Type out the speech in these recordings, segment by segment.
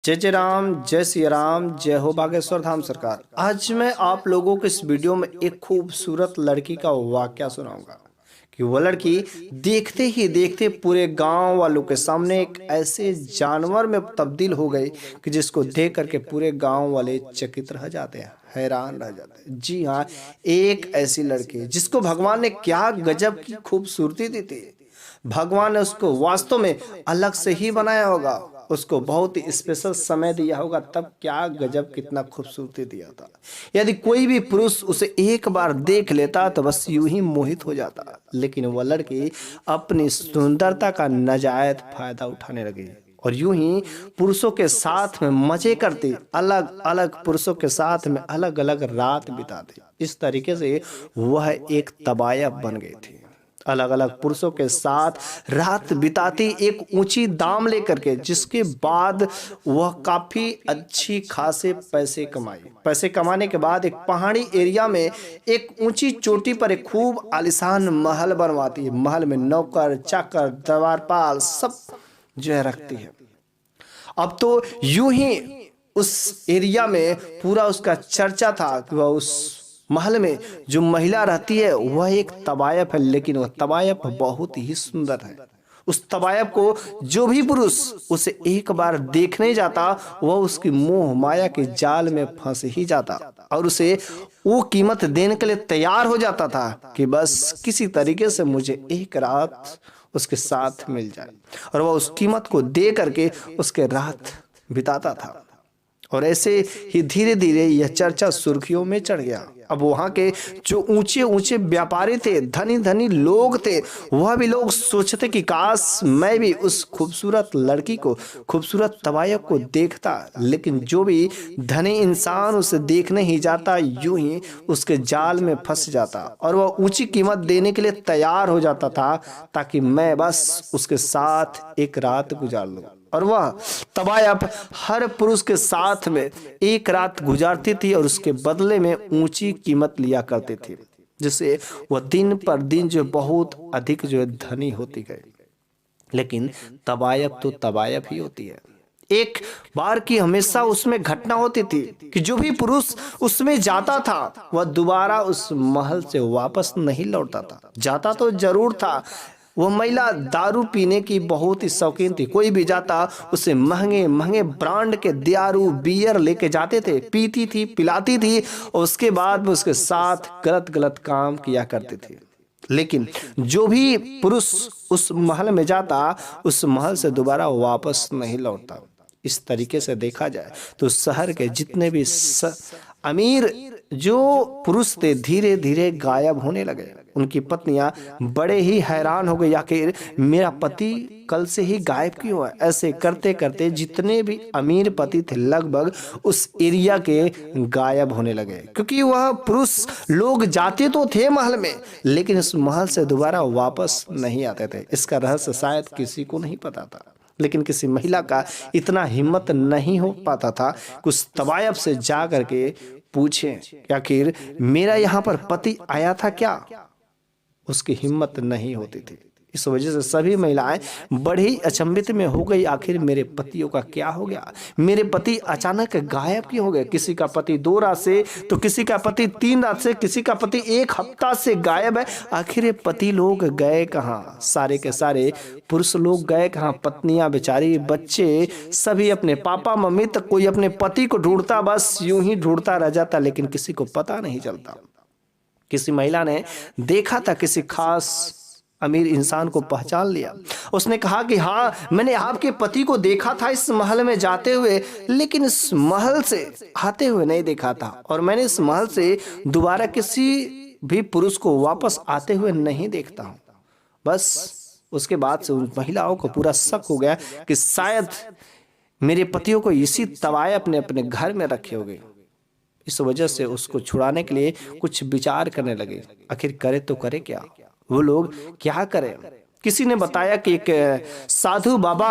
जय जय राम, जय सिया राम, जय हो बागेश्वर धाम सरकार। आज मैं आप लोगों को इस वीडियो में एक खूबसूरत लड़की का वाकया सुनाऊंगा कि वो लड़की देखते ही देखते पूरे गांव वालों के सामने एक ऐसे जानवर में तब्दील हो गई कि जिसको देख करके पूरे गांव वाले चकित रह जाते हैं, हैरान रह जाते हैं। जी हाँ, एक ऐसी लड़की जिसको भगवान ने क्या गजब की खूबसूरती दी थी। भगवान ने उसको वास्तव में अलग से ही बनाया होगा, उसको बहुत ही स्पेशल समय दिया होगा, तब क्या गजब कितना खूबसूरती दिया था। यदि कोई भी पुरुष उसे एक बार देख लेता तो बस यूं ही मोहित हो जाता, लेकिन वह लड़की अपनी सुंदरता का नाजायज फायदा उठाने लगी और यूं ही पुरुषों के साथ में मजे करती, अलग अलग पुरुषों के साथ में अलग अलग रात बिताती। इस तरीके से वह एक तबायब बन गई थी, अलग अलग पुरुषों के साथ रात बिताती, एक ऊंची दाम लेकर के, जिसके बाद वह काफी अच्छी खासे पैसे कमाई। पैसे कमाने के बाद एक पहाड़ी एरिया में एक ऊंची चोटी पर एक खूब आलीशान महल बनवाती है। महल में नौकर चाकर दरबारपाल सब जो है रखती है। अब तो यूं ही उस एरिया में पूरा उसका चर्चा था कि वह उस महल में जो महिला रहती है वह एक तबायब है, लेकिन वह तबायब बहुत ही सुंदर है। उस तबायब को जो भी पुरुष उसे एक बार देखने जाता वह उसकी मोह माया के जाल में फंस ही जाता और उसे वो कीमत देने के लिए तैयार हो जाता था कि बस किसी तरीके से मुझे एक रात उसके साथ मिल जाए, और वह उस कीमत को दे करके उसके रात बिताता था। और ऐसे ही धीरे धीरे यह चर्चा सुर्खियों में चढ़ गया। अब वहां के जो ऊंचे ऊंचे व्यापारी थे, धनी धनी लोग थे, वह भी लोग सोचते कि काश मैं भी उस खूबसूरत लड़की को, खूबसूरत तबायब को देखता। लेकिन जो भी धनी इंसान उसे देखने ही जाता यूं ही उसके जाल में फंस जाता और वह ऊंची कीमत देने के लिए तैयार हो जाता था ताकि मैं बस उसके साथ एक रात गुजार लूं। और वह तबायब हर पुरुष के साथ में एक रात गुजारती थी और उसके बदले में ऊंची कीमत लिया करती थी, जिससे वह दिन पर दिन जो बहुत अधिक जो है धनी होती गई। लेकिन तबायब तो तबायब ही होती है। एक बार की हमेशा उसमें घटना होती थी कि जो भी पुरुष उसमें जाता था वह दोबारा उस महल से वापस नहीं लौटता था। जाता तो जरूर था, वह महिला दारू पीने की बहुत ही शौकीन थी। कोई भी जाता उसे महंगे महंगे ब्रांड के दारू बियर लेके जाते थे, पीती थी, पिलाती थी और उसके बाद में उसके साथ गलत गलत काम किया करती थी। लेकिन जो भी पुरुष उस महल में जाता उस महल से दोबारा वापस नहीं लौटता। इस तरीके से देखा जाए तो शहर के जितने भी अमीर जो पुरुष थे धीरे धीरे गायब होने लगे। उनकी पत्नियां बड़े ही हैरान हो गई, आखिर मेरा पति कल से ही गायब क्यों है। ऐसे करते करते जितने भी अमीर पति थे लगभग उस एरिया के गायब होने लगे, क्योंकि वह पुरुष लोग जाते तो थे महल में लेकिन उस महल से दोबारा वापस नहीं आते थे। इसका रहस्य शायद किसी को नहीं पता था, लेकिन किसी महिला का इतना हिम्मत नहीं हो पाता था कि उस तबायब से जा करके पूछे कि आखिर मेरा यहाँ पर पति आया था क्या। उसकी हिम्मत नहीं होती थी। इस वजह से सभी महिलाएं बड़ी अचंभित में हो गई, आखिर मेरे पतियों का क्या हो गया, मेरे पति अचानक गायब क्यों हो गए। किसी का पति 2 रात से तो किसी का पति 3 रात से, किसी का पति 1 हफ्ता से गायब है। आखिर ये पति लोग गए कहाँ, सारे के सारे पुरुष लोग गए कहाँ। पत्नियां बेचारी, बच्चे सभी अपने पापा मम्मी तक, कोई अपने पति को ढूंढता, बस यूं ही ढूंढता रह जाता, लेकिन किसी को पता नहीं चलता। किसी महिला ने देखा था, किसी खास अमीर इंसान को पहचान लिया। उसने कहा कि हाँ, मैंने आपके पति को देखा था इस महल में जाते हुए, लेकिन इस महल से आते हुए नहीं देखा था, और मैंने इस महल से दोबारा किसी भी पुरुष को वापस आते हुए नहीं देखता हूँ। बस उसके बाद से उन महिलाओं को पूरा शक हो गया कि शायद मेरे पतियों को इसी तबायब अपने अपने घर में रखे हो गए। इस वजह से उसको छुड़ाने के लिए कुछ विचार करने लगे, आखिर करे तो करे क्या, वो लोग क्या करें। किसी ने बताया कि एक साधु बाबा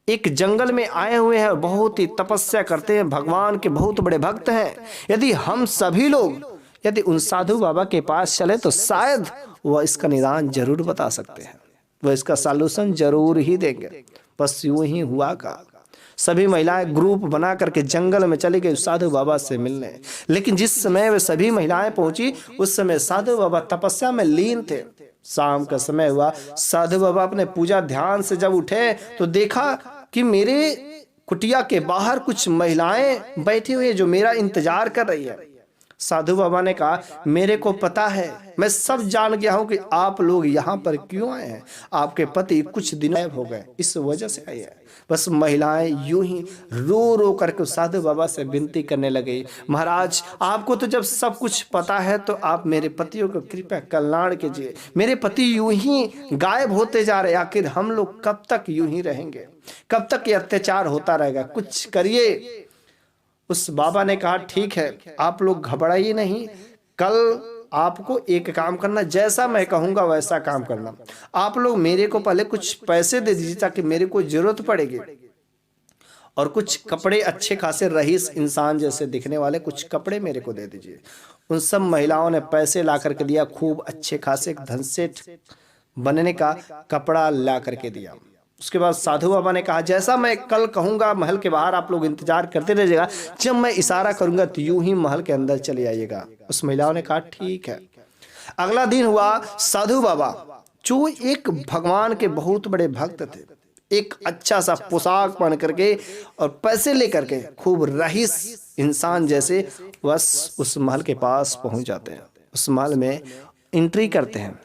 एक जंगल में आए हुए हैं, बहुत ही तपस्या करते हैं, भगवान के बहुत बड़े भक्त हैं। यदि हम सभी लोग यदि उन साधु बाबा के पास चले तो शायद वह इसका निदान जरूर बता सकते हैं, वह इसका सॉल्यूशन जरूर ही देंगे। बस यूं ही हुआ का सभी महिलाएं ग्रुप बना करके जंगल में चली गई साधु बाबा से मिलने। लेकिन जिस समय वे सभी महिलाएं पहुंची उस समय साधु बाबा तपस्या में लीन थे। शाम का समय हुआ, साधु बाबा अपने पूजा ध्यान से जब उठे तो देखा कि मेरे कुटिया के बाहर कुछ महिलाएं बैठी हुई है जो मेरा इंतजार कर रही है। साधु बाबा ने कहा, मेरे को पता है, मैं सब जान गया हूं कि आप लोग यहाँ पर क्यों आए हैं। आपके पति कुछ दिन गायब हो गए, इस वजह से आए हैं। बस महिलाएं यूं ही रो रो करके साधु बाबा से विनती करने लगी, महाराज आपको तो जब सब कुछ पता है तो आप मेरे पतियों को कृपया कल्याण कीजिए। मेरे पति यूं ही गायब होते जा रहे, आखिर हम लोग कब तक यूं ही रहेंगे, कब तक ये अत्याचार होता रहेगा, कुछ करिए। उस बाबा ने कहा, ठीक है आप लोग घबराइए नहीं, कल आपको एक काम करना, जैसा मैं कहूंगा वैसा काम करना। आप लोग मेरे को पहले कुछ पैसे दे दीजिए ताकि मेरे को जरूरत पड़ेगी, और कुछ कपड़े अच्छे खासे रईस इंसान जैसे दिखने वाले कुछ कपड़े मेरे को दे दीजिए। उन सब महिलाओं ने पैसे ला करके दिया, खूब अच्छे खासे धनसेठ बनने का कपड़ा ला करके दिया। उसके बाद साधु बाबा ने कहा, जैसा मैं कल कहूंगा महल के बाहर आप लोग इंतजार करते रहिएगा, जब मैं इशारा करूंगा तो यूं ही महल के अंदर चले आइएगा। उस महिलाओं ने कहा ठीक है। अगला दिन हुआ, साधु बाबा जो एक भगवान के बहुत बड़े भक्त थे, एक अच्छा सा पोशाक पहन करके और पैसे लेकर के खूब रईस इंसान जैसे बस उस महल के पास पहुंच जाते हैं। उस महल में एंट्री करते हैं।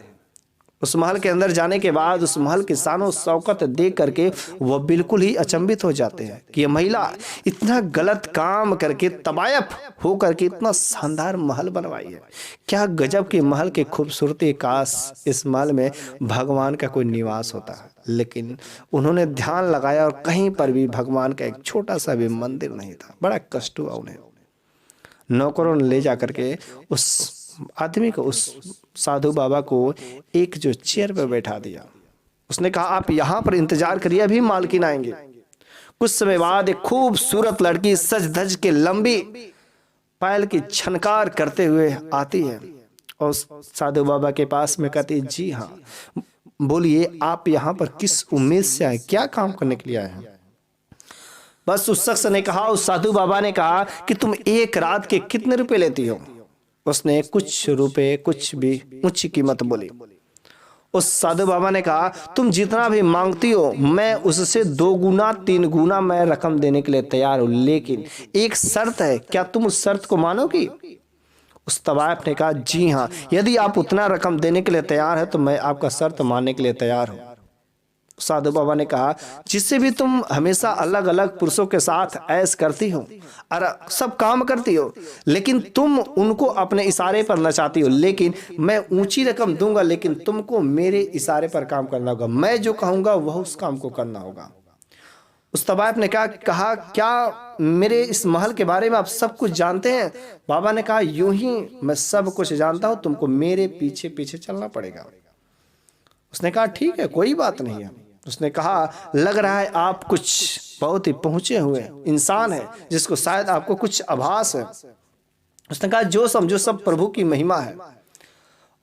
उस महल के अंदर जाने के बाद उस महल की शानो शौकत देख करके वह बिल्कुल ही अचंभित हो जाते हैं कि यह महिला इतना गलत काम करके तबायफ हो करके इतना शानदार महल बनवाई है। क्या गजब के महल की खूबसूरती, काश इस महल में भगवान का कोई निवास होता है। लेकिन उन्होंने ध्यान लगाया और कहीं पर भी भगवान का एक छोटा सा भी मंदिर नहीं था। बड़ा कष्ट हुआ उन्हें। नौकरों ने ले जा करके उस आदमी को, उस साधु बाबा को एक जो चेयर पर बैठा दिया। उसने कहा, आप यहाँ पर इंतजार करिए, अभी मालकिन आएंगे। कुछ समय बाद एक खूबसूरत लड़की सज धज के लंबी पायल की छनकार करते हुए आती है और साधु बाबा के पास में कहती है, जी हाँ बोलिए आप यहाँ पर किस उम्मीद से आए, क्या काम करने के लिए आए हैं। बस उस शख्स ने कहा, उस साधु बाबा ने कहा कि तुम एक रात के कितने रुपए लेती हो। उसने कुछ रुपए, कुछ भी ऊंची कीमत बोली। उस साधु बाबा ने कहा, तुम जितना भी मांगती हो मैं उससे 2 गुना 3 गुना मैं रकम देने के लिए तैयार हूं, लेकिन एक शर्त है, क्या तुम उस शर्त को मानोगी। उस तवायफ ने कहा, जी हाँ, यदि आप उतना रकम देने के लिए तैयार है तो मैं आपका शर्त मानने के लिए तैयार हूं। साधु बाबा ने कहा, जिससे भी तुम हमेशा अलग अलग पुरुषों के साथ ऐश करती हो और सब काम करती हो, लेकिन तुम उनको अपने इशारे पर नचाती हो, लेकिन मैं ऊंची रकम दूंगा लेकिन तुमको मेरे इशारे पर काम करना होगा, मैं जो कहूंगा वह उस काम को करना होगा। उस तवायफ ने कहा, क्या मेरे इस महल के बारे में आप सब कुछ जानते हैं। बाबा ने कहा, यूं ही मैं सब कुछ जानता हूं, तुमको मेरे पीछे पीछे चलना पड़ेगा। उसने कहा, ठीक है कोई बात नहीं है। उसने कहा, लग रहा है आप कुछ बहुत ही पहुंचे हुए इंसान हैं जिसको शायद आपको कुछ आभास है। उसने कहा, जो समझो सब प्रभु की महिमा है।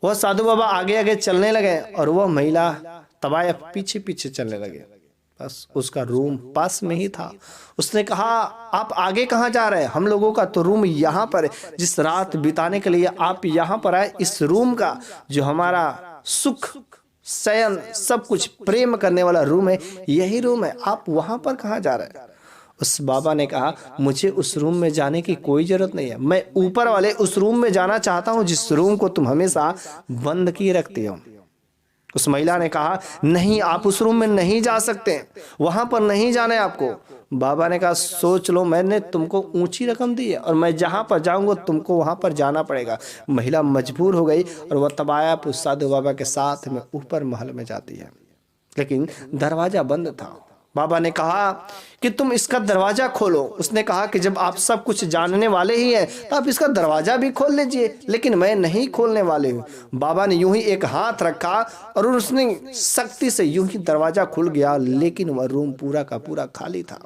वह साधु बाबा आगे आगे चलने लगे और वह महिला तवायफ पीछे पीछे चलने लगे। बस उसका रूम पास में ही था। उसने कहा, आप आगे कहाँ जा रहे हैं, हम लोगों का तो रूम यहाँ पर है, जिस रात बिताने के लिए आप यहाँ पर आए, इस रूम का जो हमारा सुख शयन सब कुछ प्रेम करने वाला रूम है, यही रूम है, आप वहां पर कहाँ जा रहे हैं। उस बाबा ने कहा, मुझे उस रूम में जाने की कोई जरूरत नहीं है, मैं ऊपर वाले उस रूम में जाना चाहता हूं जिस रूम को तुम हमेशा बंद किए रखते हो। उस महिला ने कहा, नहीं आप उस रूम में नहीं जा सकते, वहां पर नहीं जाना है आपको। बाबा ने कहा, सोच लो, मैंने तुमको ऊंची रकम दी है और मैं जहां पर जाऊंगा तुमको वहां पर जाना पड़ेगा। महिला मजबूर हो गई और वह तवायफ उस साधु बाबा के साथ में ऊपर महल में जाती है, लेकिन दरवाजा बंद था। बाबा ने कहा कि तुम इसका दरवाजा खोलो। उसने कहा कि जब आप सब कुछ जानने वाले ही हैं तो आप इसका दरवाजा भी खोल लीजिए, लेकिन मैं नहीं खोलने वाले हूँ। बाबा ने यूं ही एक हाथ रखा और उसने सख्ती से यूं ही दरवाजा खुल गया, लेकिन वह रूम पूरा का पूरा खाली था,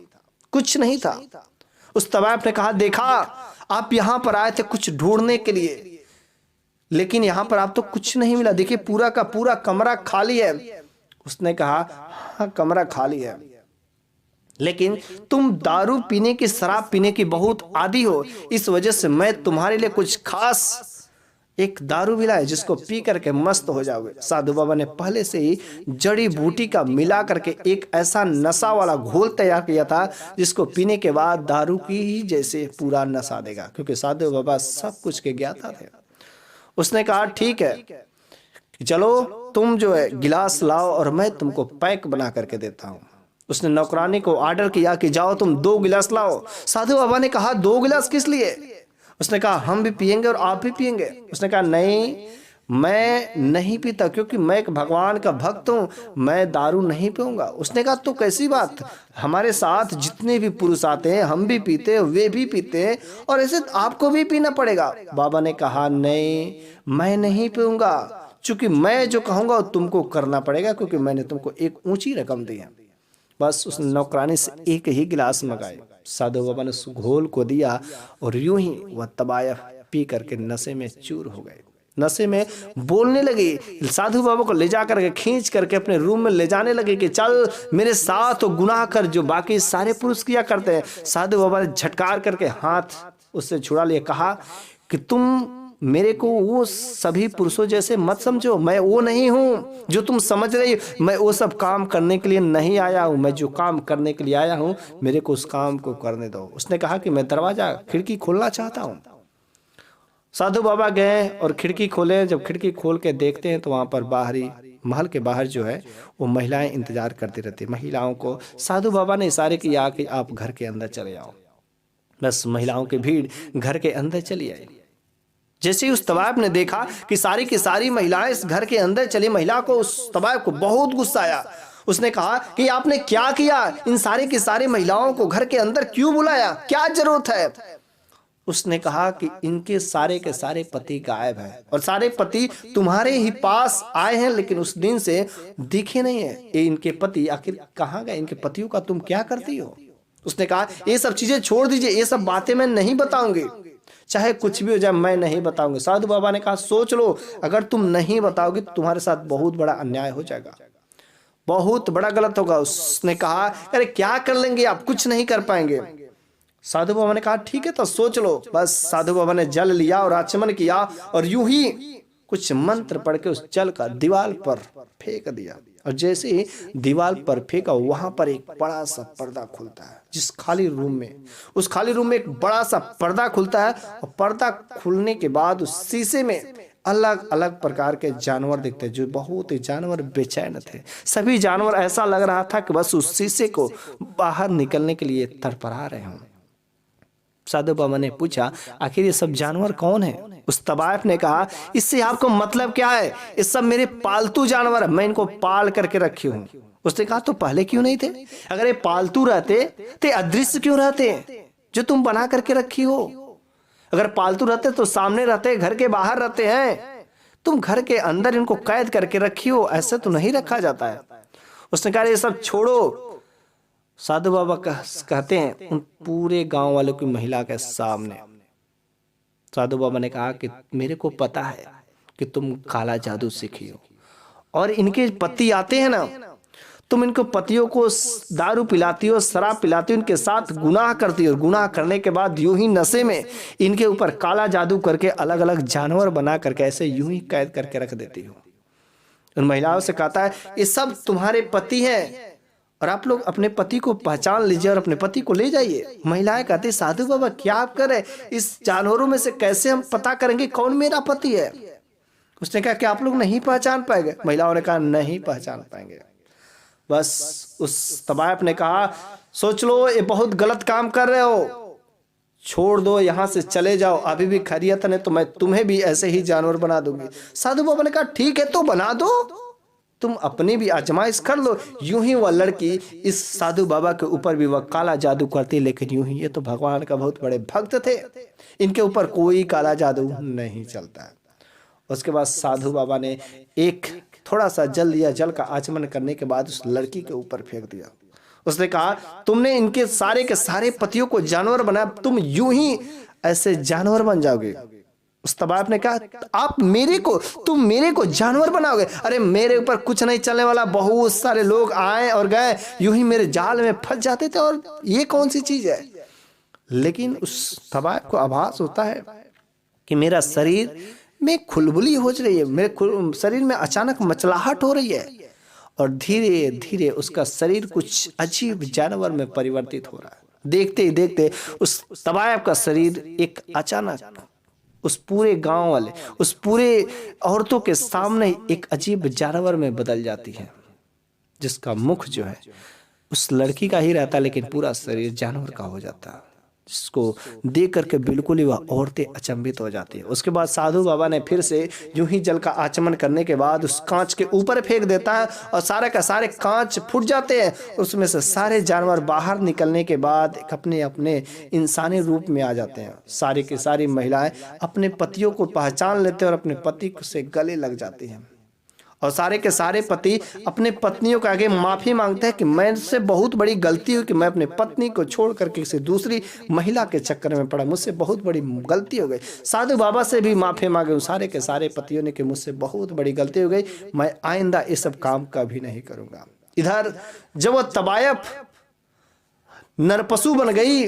कुछ नहीं था। उस तवायफ ने कहा, देखा आप यहाँ पर आए थे कुछ ढूंढने के लिए, लेकिन यहाँ पर आप तो कुछ नहीं मिला, देखिए पूरा का पूरा कमरा खाली है। उसने कहा, हाँ कमरा खाली है, लेकिन तुम दारू पीने की, शराब पीने की बहुत आदी हो, इस वजह से मैं तुम्हारे लिए कुछ खास एक दारू भी लाया जिसको पी करके मस्त हो जाओगे। साधु बाबा ने पहले से ही जड़ी बूटी का मिला करके एक ऐसा नशा वाला घोल तैयार किया था जिसको पीने के बाद दारू की ही जैसे पूरा नशा देगा, क्योंकि साधु बाबा सब कुछ के ज्ञाता थे। उसने कहा ठीक है, चलो तुम जो है गिलास लाओ और मैं तुमको पैक बना करके देता हूँ। उसने नौकरानी को ऑर्डर किया कि जाओ तुम 2 गिलास लाओ। साधु बाबा ने कहा 2 गिलास किस लिए? उसने कहा हम भी पिएंगे और आप भी पिएंगे। उसने कहा नहीं, मैं नहीं पीता, क्योंकि मैं एक भगवान का भक्त हूँ, मैं दारू नहीं पीऊंगा। उसने कहा तो कैसी बात, हमारे साथ जितने भी पुरुष आते हैं हम भी पीते हैं, वे भी पीते हैं, और ऐसे आपको भी पीना पड़ेगा। बाबा ने कहा नहीं, मैं नहीं पीऊंगा, चूंकि मैं जो कहूंगा वो तुमको करना पड़ेगा, क्योंकि मैंने तुमको एक ऊंची रकम दी है। बस उसने नौकरानी से एक ही गिलास मंगाए। साधु बाबा ने उस घोल को दिया और यूं ही वह तबाया पी करके नशे में चूर हो गए। नशे में बोलने लगे, साधु बाबा को ले जा करके खींच करके अपने रूम में ले जाने लगे कि चल मेरे साथ गुनाह कर जो बाकी सारे पुरुष किया करते हैं। साधु बाबा ने झटकार करके हाथ उससे छुड़ा लिया, कहा कि तुम मेरे को वो सभी पुरुषों जैसे मत समझो, मैं वो नहीं हूँ जो तुम समझ रही हो। मैं वो सब काम करने के लिए नहीं आया हूँ, मैं जो काम करने के लिए आया हूँ मेरे को उस काम को करने दो। उसने कहा कि मैं दरवाजा खिड़की खोलना चाहता हूँ। साधु बाबा गए और खिड़की खोले। जब खिड़की खोल के देखते हैं तो वहां पर बाहरी महल के बाहर जो है वो महिलाएं इंतजार करती रहती। महिलाओं को साधु बाबा ने इशारे किया कि आप घर के अंदर चले आओ। बस महिलाओं की भीड़ घर के अंदर चली आई। जैसे ही उस तवायब ने देखा कि सारी की सारी महिलाएं इस घर के अंदर चली, महिला को, उस तवायब को बहुत गुस्सा आया। उसने कहा कि आपने क्या किया, इन सारी की सारी महिलाओं को घर के अंदर क्यों बुलाया, क्या जरूरत है? उसने कहा कि इनके सारे के सारे पति गायब हैं और सारे पति तुम्हारे ही पास आए हैं, लेकिन उस दिन से दिखे नहीं है। ये इनके पति आखिर कहाँ गए? इनके पतियों का तुम क्या करती हो? उसने कहा ये सब चीजें छोड़ दीजिए, ये सब बातें मैं नहीं बताऊंगी, चाहे कुछ भी हो जाए मैं नहीं बताऊंगी। साधु बाबा ने कहा सोच लो, अगर तुम नहीं बताओगे तो तुम्हारे साथ बहुत बड़ा अन्याय हो जाएगा, बहुत बड़ा गलत होगा। उसने कहा अरे क्या कर लेंगे आप, कुछ नहीं कर पाएंगे। साधु बाबा ने कहा ठीक है तो सोच लो। बस साधु बाबा ने जल लिया और आचमन किया और यूं ही कुछ मंत्र पढ़ के उस जल का दीवार पर फेंक दिया। और जैसे ही दीवार पर फेंका वहां पर एक बड़ा सा पर्दा खुलता है। जिस खाली रूम में, उस खाली रूम में एक बड़ा सा पर्दा खुलता है और पर्दा खुलने के बाद उस शीशे में अलग अलग प्रकार के जानवर दिखते हैं, जो बहुत ही जानवर बेचैन थे। सभी जानवर ऐसा लग रहा था कि बस उस शीशे को बाहर निकलने के लिए तड़पड़ा रहे हों। साधु बाबा ने पूछा आखिर ये सब जानवर कौन है? उस तवायफ ने कहा इससे आपको मतलब क्या है? ये सब मेरे पालतू जानवर है, मैं इनको पाल करके रखी हूँ। उसने कहा तो पहले क्यों नहीं थे? अगर ये पालतू रहते तो अदृश्य क्यों रहते जो तुम बना करके रखी हो? अगर पालतू रहते तो सामने रहते, घर के बाहर रहते हैं, तुम घर के अंदर इनको कैद करके रखी हो, ऐसे तो नहीं रखा जाता है। उसने कहा ये सब छोड़ो। साधु बाबा कहते हैं उन पूरे गांव वालों की महिला के सामने साधु बाबा ने कहा कि मेरे को पता है कि तुम काला जादू सीखी हो और इनके पति आते हैं ना, तुम इनको पतियों को दारू पिलाती हो, शराब पिलाती हो, इनके साथ गुनाह करती हो। गुनाह करने के बाद यूं ही नशे में इनके ऊपर काला जादू करके अलग अलग जानवर बना करके ऐसे यूं ही कैद करके रख देती हो। उन महिलाओं से कहता है ये सब तुम्हारे पति हैं और आप लोग अपने पति को पहचान लीजिए और अपने पति को ले जाइए। महिलाएं कहती साधु बाबा क्या आप कर रहे, इस जानवरों में से कैसे हम पता करेंगे कौन मेरा पति है? उसने कहा कि आप लोग नहीं पहचान पाएंगे। महिलाओं ने कहा नहीं पहचान पाएंगे। बस उस तवायफ ने कहा सोच लो ये बहुत गलत काम कर रहे हो, छोड़ दो, यहां से चले जाओ, अभी भी खैरियत नहीं तो मैं तुम्हें भी ऐसे ही जानवर बना दूंगी। साधु बाबा ने कहा ठीक है तो बना दो, तुम अपनी भी आजमाइश कर लो। यूं ही वह लड़की इस साधु बाबा के ऊपर भी वह काला जादू करती, लेकिन यूं ही ये तो भगवान का बहुत बड़े भक्त थे, इनके ऊपर कोई काला जादू नहीं चलता है। उसके बाद साधु बाबा ने एक थोड़ा सा जल लिया, जल का आचमन करने के बाद उस लड़की के ऊपर फेंक दिया। उसने कहा तुमने इनके सारे के सारे पतियों को जानवर बनाया, तुम यूं ही ऐसे जानवर बन जाओगे। उस तबायफ ने कहा तुम मेरे को जानवर बनाओगे? अरे मेरे ऊपर कुछ नहीं चलने वाला, बहुत सारे लोग आए और गए, यूं ही मेरे जाल में फंस जाते थे, और ये कौन सी चीज है? लेकिन उस तबायफ को आभास होता है कि मेरा शरीर में खुलबुली हो रही है, मेरे शरीर में अचानक मचलाहट हो रही है, और धीरे धीरे उसका शरीर कुछ अजीब जानवर में परिवर्तित हो रहा है। देखते ही देखते उस तबायफ का शरीर एक अचानक उस पूरे गांव वाले, उस पूरे औरतों के सामने एक अजीब जानवर में बदल जाती है, जिसका मुख जो है उस लड़की का ही रहता है, लेकिन पूरा शरीर जानवर का हो जाता है, जिसको देख करके बिल्कुल ही वह औरतें अचंभित हो जाती है। उसके बाद साधु बाबा ने फिर से यूं ही जल का आचमन करने के बाद उस कांच के ऊपर फेंक देता है, और सारे का सारे कांच फूट जाते हैं। उसमें से सारे जानवर बाहर निकलने के बाद एक अपने अपने इंसानी रूप में आ जाते हैं। सारी की सारी महिलाएं अपने पतियों को पहचान लेते हैं और अपने पति से गले लग जाती हैं, और सारे के सारे पति अपने पत्नियों के आगे माफी मांगते हैं कि मुझसे बहुत बड़ी गलती हुई कि मैं अपने पत्नी को छोड़ करके किसी दूसरी महिला के चक्कर में पड़ा, मुझसे बहुत बड़ी गलती हो गई। साधु बाबा से भी माफी मांगे सारे के सारे पतियों ने कि मुझसे बहुत बड़ी गलती हो गई, मैं आइंदा ये सब काम कभी नहीं करूंगा। इधर जब वो तबायफ नरपशु बन गई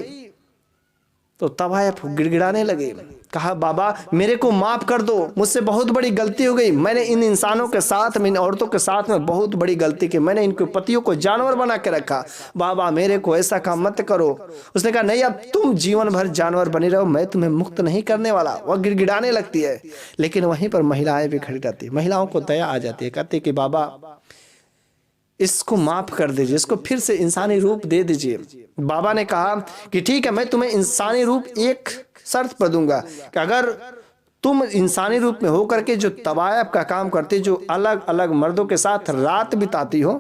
तो तबायफ गिड़गिड़ाने लगे, कहा बाबा मेरे को माफ कर दो, मुझसे बहुत बड़ी गलती हो गई, मैंने इन इंसानों के साथ में, इन औरतों के साथ में बहुत बड़ी गलती की, मैंने इनके पतियों को जानवर बना के रखा, बाबा मेरे को ऐसा काम मत करो। उसने कहा नहीं, अब तुम जीवन भर जानवर बने रहो, मैं तुम्हें मुक्त नहीं करने वाला। वह गिड़गिड़ाने लगती है, लेकिन वहीं पर महिलाएं भी खड़ी रहती है। महिलाओं को दया आ जाती है, कहती कि बाबा इसको माफ कर दीजिए, इसको फिर से इंसानी रूप दे दीजिए। बाबा ने कहा कि ठीक है, मैं तुम्हें इंसानी रूप एक शर्त पर दूंगा कि अगर तुम इंसानी रूप में होकर के जो तबायफ का काम करते, जो अलग अलग मर्दों के साथ रात बिताती हो,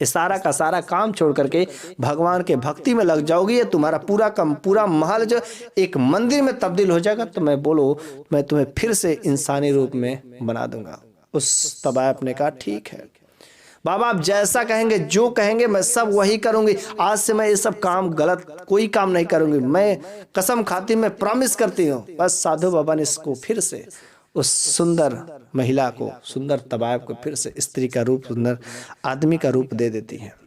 इस सारा का सारा काम छोड़ करके भगवान के भक्ति में लग जाओगी, ये तुम्हारा पूरा महल जो एक मंदिर में तब्दील हो जाएगा, तो मैं तुम्हें फिर से इंसानी रूप में बना दूंगा। उस तबायफ ने कहा ठीक है बाबा, आप जैसा कहेंगे, जो कहेंगे मैं सब वही करूंगी, आज से मैं ये सब काम गलत कोई काम नहीं करूंगी, मैं कसम खाती, मैं प्रॉमिस करती हूँ। बस साधु बाबा ने इसको फिर से उस सुंदर महिला को, सुंदर तबायफ को फिर से स्त्री का रूप, सुंदर आदमी का रूप दे देती है।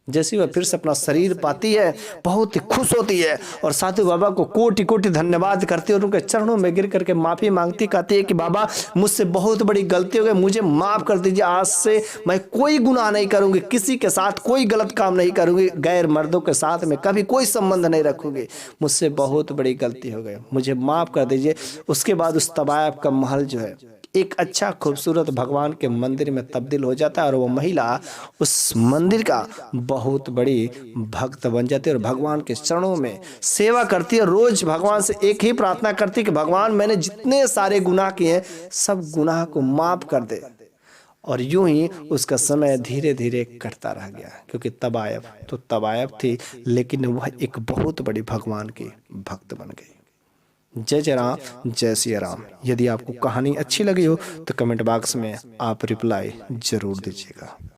जैसे वह फिर से अपना शरीर पाती है, बहुत ही खुश होती है, और साधु बाबा को कोटि कोटि धन्यवाद करती है और उनके चरणों में गिर करके माफी मांगती, कहती है कि बाबा मुझसे बहुत बड़ी गलती हो गई, मुझे माफ कर दीजिए, आज से मैं कोई गुनाह नहीं करूंगी, किसी के साथ कोई गलत काम नहीं करूंगी, गैर मर्दों के साथ में कभी कोई संबंध नहीं रखूंगी, मुझसे बहुत बड़ी गलती हो गई, मुझे माफ कर दीजिए। उसके बाद उस तबायफ का महल जो है एक अच्छा खूबसूरत भगवान के मंदिर में तब्दील हो जाता है, और वो महिला उस मंदिर का बहुत बड़ी भक्त बन जाती है और भगवान के चरणों में सेवा करती है। रोज भगवान से एक ही प्रार्थना करती है कि भगवान मैंने जितने सारे गुनाह किए हैं सब गुनाह को माफ कर दे। और यूं ही उसका समय धीरे धीरे कटता रह गया, क्योंकि तबायफ थी, लेकिन वह एक बहुत बड़ी भगवान की भक्त बन गई। जय जय राम, जय सिया राम। यदि आपको कहानी अच्छी लगी हो तो कमेंट बॉक्स में आप रिप्लाई जरूर दीजिएगा।